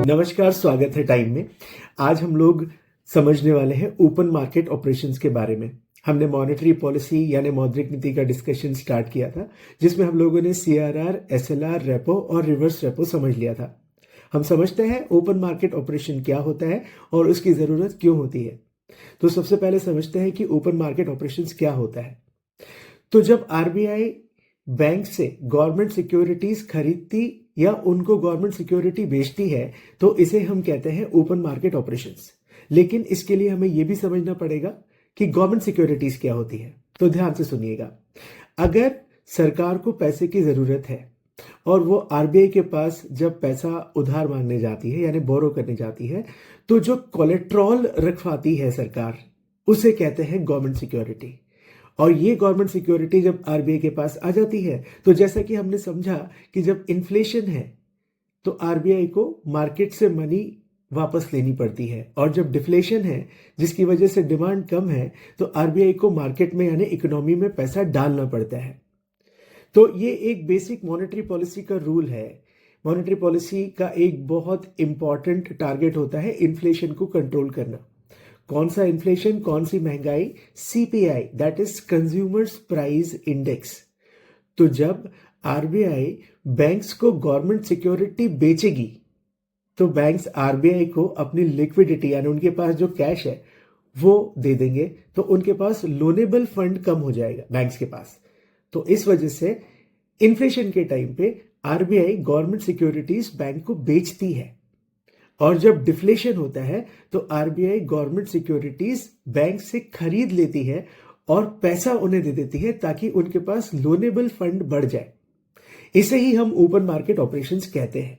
नमस्कार, स्वागत है टाइम में। आज हम लोग समझने वाले हैं ओपन मार्केट ऑपरेशंस के बारे में। हमने मॉनेटरी पॉलिसी यानी मौद्रिक नीति का डिस्कशन स्टार्ट किया था, जिसमें हम लोगों ने सीआरआर, एसएलआर, रेपो और रिवर्स रेपो समझ लिया था। हम समझते हैं ओपन मार्केट ऑपरेशन क्या होता है और उसकी जरूरत क्यों होती है। तो सबसे पहले समझते हैं कि ओपन मार्केट ऑपरेशंस क्या होता है। तो जब आरबीआई बैंक से गवर्नमेंट सिक्योरिटीज खरीदती या उनको गवर्नमेंट सिक्योरिटी बेचती है, तो इसे हम कहते हैं ओपन मार्केट ऑपरेशंस। लेकिन इसके लिए हमें यह भी समझना पड़ेगा कि गवर्नमेंट सिक्योरिटीज क्या होती है। तो ध्यान से सुनिएगा। अगर सरकार को पैसे की जरूरत है और वो आरबीआई के पास जब पैसा उधार मांगने जाती है यानी बोरो करने जाती है, तो जो कोलेट्रॉल रखवाती है सरकार, उसे कहते हैं गवर्नमेंट सिक्योरिटी। और ये गवर्नमेंट सिक्योरिटी जब आरबीआई के पास आ जाती है, तो जैसा कि हमने समझा कि जब इन्फ्लेशन है तो आरबीआई को मार्केट से मनी वापस लेनी पड़ती है, और जब डिफ्लेशन है जिसकी वजह से डिमांड कम है, तो आरबीआई को मार्केट में यानी इकोनॉमी में पैसा डालना पड़ता है। तो ये एक बेसिक मॉनेटरी पॉलिसी का रूल है। मॉनेटरी पॉलिसी का एक बहुत इंपॉर्टेंट टारगेट होता है इन्फ्लेशन को कंट्रोल करना। कौन सा इन्फ्लेशन, कौन सी महंगाई? CPI, that is consumers price index. तो जब आरबीआई बैंक्स को गवर्नमेंट सिक्योरिटी बेचेगी, तो बैंक्स आरबीआई को अपनी लिक्विडिटी यानी उनके पास जो कैश है वो दे देंगे, तो उनके पास लोनेबल फंड कम हो जाएगा बैंक्स के पास। तो इस वजह से इन्फ्लेशन के टाइम पे आरबीआई गवर्नमेंट सिक्योरिटीज बैंक को बेचती है, और जब डिफ्लेशन होता है तो आरबीआई गवर्नमेंट सिक्योरिटीज बैंक से खरीद लेती है और पैसा उन्हें दे देती है ताकि उनके पास लोनेबल फंड बढ़ जाए। इसे ही हम ओपन मार्केट ऑपरेशंस कहते हैं।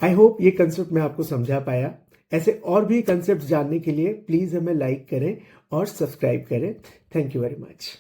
आई होप ये कंसेप्ट मैं आपको समझा पाया। ऐसे और भी कंसेप्ट जानने के लिए प्लीज हमें लाइक करें और सब्सक्राइब करें। Thank you very much.